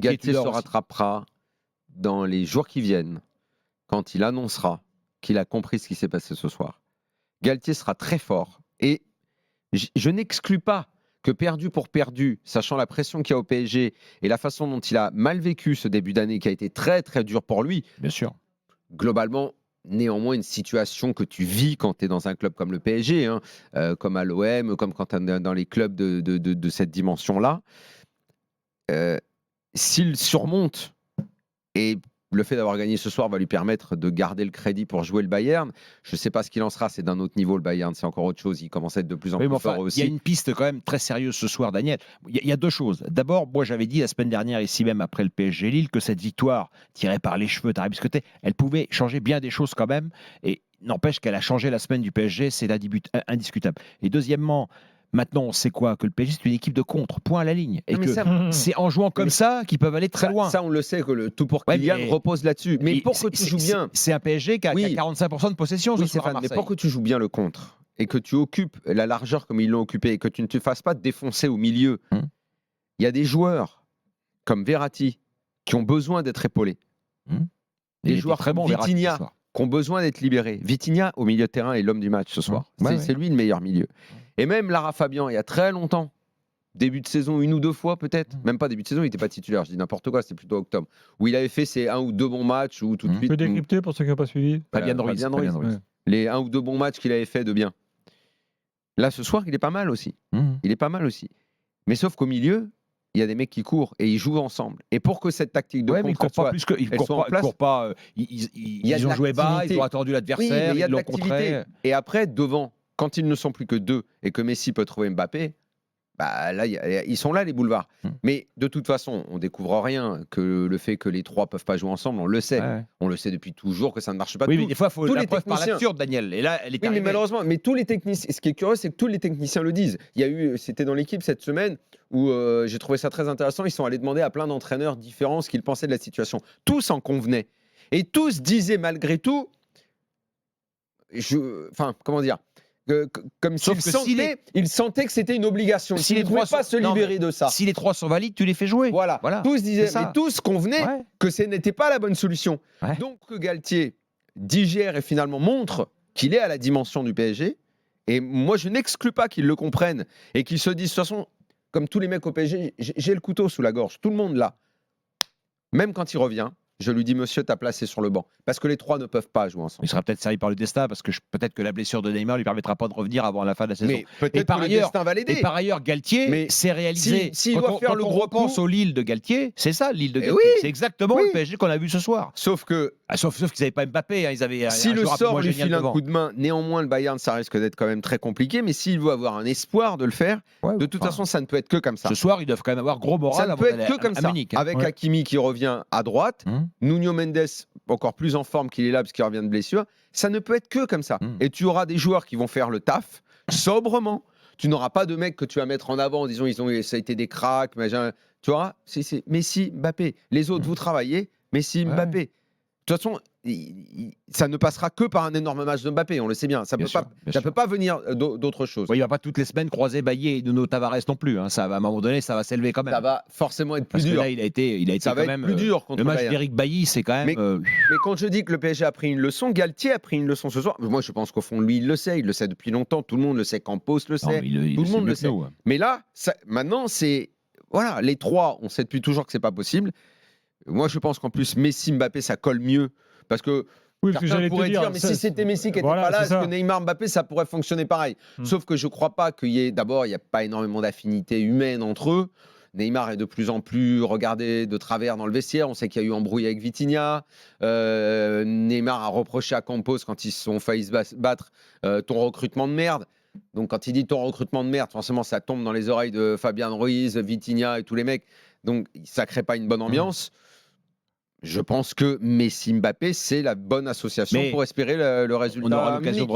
Galtier se rattrapera dans les jours qui viennent, quand il annoncera qu'il a compris ce qui s'est passé ce soir. Galtier sera très fort. Et je n'exclus pas que perdu pour perdu, sachant la pression qu'il y a au PSG et la façon dont il a mal vécu ce début d'année qui a été très très dur pour lui, bien sûr. Globalement, néanmoins, une situation que tu vis quand tu es dans un club comme le PSG, comme à l'OM, comme quand tu es dans les clubs de cette dimension-là, s'il surmonte, et le fait d'avoir gagné ce soir va lui permettre de garder le crédit pour jouer le Bayern. Je ne sais pas ce qu'il en sera, c'est d'un autre niveau le Bayern, c'est encore autre chose, il commence à être de plus en plus fort aussi. Il y a une piste quand même très sérieuse ce soir, Daniel. Il y a deux choses. D'abord, moi j'avais dit la semaine dernière, ici même après le PSG Lille, que cette victoire tirée par les cheveux, tarabiscotée, elle pouvait changer bien des choses quand même. Et n'empêche qu'elle a changé la semaine du PSG, c'est indiscutable. Et deuxièmement, maintenant, on sait quoi? Que le PSG, c'est une équipe de contre, point à la ligne. Et c'est en jouant comme ça qu'ils peuvent aller très loin. Ça, on le sait, que le tout pour Kylian repose là-dessus. Mais pour que tu joues bien... C'est un PSG qui a 45% de possession ce soir à Marseille. Mais pour que tu joues bien le contre, et que tu occupes la largeur comme ils l'ont occupé, et que tu ne te fasses pas défoncer au milieu, il y a des joueurs comme Verratti qui ont besoin d'être épaulés. Des joueurs très bons, Vitinha, qui ont besoin d'être libérés. Vitinha, au milieu de terrain, est l'homme du match ce soir. C'est lui le meilleur milieu. Et même Lara Fabian, il y a très longtemps, début de saison, 1 ou 2 fois peut-être, même pas début de saison, il n'était pas titulaire, je dis n'importe quoi, c'était plutôt octobre, où il avait fait ses 1 ou 2 bons matchs, ou tout de suite... Tu peux décrypter pour ceux qui n'ont pas suivi. Fabien Ruiz. Les 1 ou 2 bons matchs qu'il avait fait de bien. Là, ce soir, il est pas mal aussi. Il est pas mal aussi. Mais sauf qu'au milieu, il y a des mecs qui courent et ils jouent ensemble. Et pour que cette tactique de contre soit, ils courent pas. Ils ont joué bas, ils ont attendu l'adversaire, ils l'ont contré. Et après, devant, quand ils ne sont plus que 2 et que Messi peut trouver Mbappé, bah là, ils sont là, les boulevards. Mais de toute façon, on découvre rien, que le fait que les 3 peuvent pas jouer ensemble, on le sait. On le sait depuis toujours que ça ne marche pas. Oui, mais des fois, il faut la preuve par l'absurde, Daniel. Et là, elle est arrivée. Mais malheureusement, tous les techniciens, ce qui est curieux, c'est que tous les techniciens le disent. Il y a eu, c'était dans l'équipe cette semaine où j'ai trouvé ça très intéressant. Ils sont allés demander à plein d'entraîneurs différents ce qu'ils pensaient de la situation. Tous en convenaient. Et tous disaient malgré tout, comment dire, comme s'ils sentaient que c'était une obligation. Si ils ne pouvaient pas se libérer de ça. Si les 3 sont valides, tu les fais jouer. Voilà. Tous disaient, mais tous convenaient que ce n'était pas la bonne solution. Donc que Galtier digère et finalement montre qu'il est à la dimension du PSG. Et moi, je n'exclus pas qu'ils le comprennent et qu'ils se disent, de toute façon, comme tous les mecs au PSG, j'ai le couteau sous la gorge. Tout le monde là. Même quand il revient, je lui dis, monsieur, t'as placé sur le banc. Parce que les 3 ne peuvent pas jouer ensemble. Il sera peut-être servi par le destin, parce que peut-être que la blessure de Neymar ne lui permettra pas de revenir avant la fin de la saison. Mais peut-être que le destin va l'aider. Et par ailleurs, Galtier s'est réalisé. S'il doit faire le gros repense au Lille de Galtier, c'est ça, Lille de Galtier. C'est exactement le PSG qu'on a vu ce soir. Sauf que... Sauf qu'ils n'avaient pas Mbappé. Ils avaient si le sort lui file un coup de main, néanmoins, le Bayern, ça risque d'être quand même très compliqué. Mais s'il veut avoir un espoir de le faire, de toute façon, ça ne peut être que comme ça. Ce soir, ils doivent quand même avoir gros moral. Ça ne peut être que comme ça. Avec Hakimi qui revient à droite, Nuno Mendes encore plus en forme qu'il est là parce qu'il revient de blessure, ça ne peut être que comme ça. Et tu auras des joueurs qui vont faire le taf sobrement. Tu n'auras pas de mecs que tu vas mettre en avant en disant ça a été des cracks, machin. Tu vois, c'est Messi, Mbappé. Les autres, vous travaillez, Messi, Mbappé. De toute façon, ça ne passera que par un énorme match de Mbappé, on le sait bien. Ça ne peut pas venir d'autre chose. Il ne va pas toutes les semaines croiser Bailly et Nuno Tavares non plus. Ça va, à un moment donné, ça va s'élever quand même. Ça va forcément être plus dur. Là, il a été ça quand va même être plus dur contre le match d'Eric Bailly, c'est quand même. Mais quand je dis que le PSG a pris une leçon, Galtier a pris une leçon ce soir. Moi, je pense qu'au fond, lui, il le sait depuis longtemps. Tout le monde le sait. Campos le sait. Tout le monde le sait. Mais là, maintenant, c'est voilà, les 3, on sait depuis toujours que c'est pas possible. Moi, je pense qu'en plus, Messi, Mbappé, ça colle mieux. Parce que certains pourraient dire, mais si c'était Messi qui n'était pas là, est-ce que Neymar, Mbappé, ça pourrait fonctionner pareil. Sauf que je ne crois pas qu'il y ait... D'abord, il n'y a pas énormément d'affinité humaine entre eux. Neymar est de plus en plus regardé de travers dans le vestiaire. On sait qu'il y a eu embrouille avec Vitinha. Neymar a reproché à Campos, quand ils se sont failli se battre, ton recrutement de merde. Donc quand il dit ton recrutement de merde, forcément, ça tombe dans les oreilles de Fabien Ruiz, Vitinha et tous les mecs. Donc ça ne crée pas une bonne ambiance. Je pense que Messi-Mbappé, c'est la bonne association pour espérer le résultat. On aura l'occasion